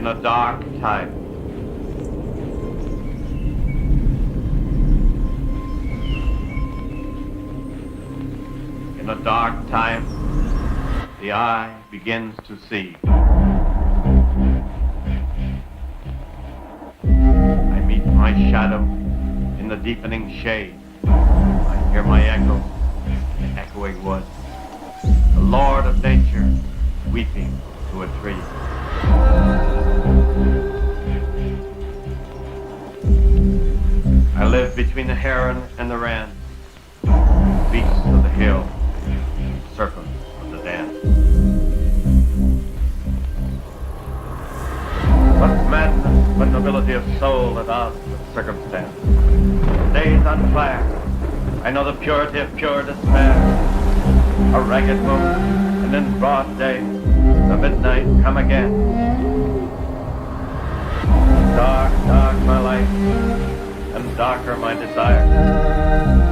in a dark time. In a dark time, the eye begins to see. I meet my shadow in the deepening shade. I hear my echo in the echoing wood. The Lord of nature weeping to a tree. I live between the heron and the wren, beasts of the hill, serpents of the den. What madness, what nobility of soul at odds with circumstance. Days unfire, I know the purity of pure despair. A ragged moon, and in broad day, the midnight come again. Dark, dark my life, and darker my desire.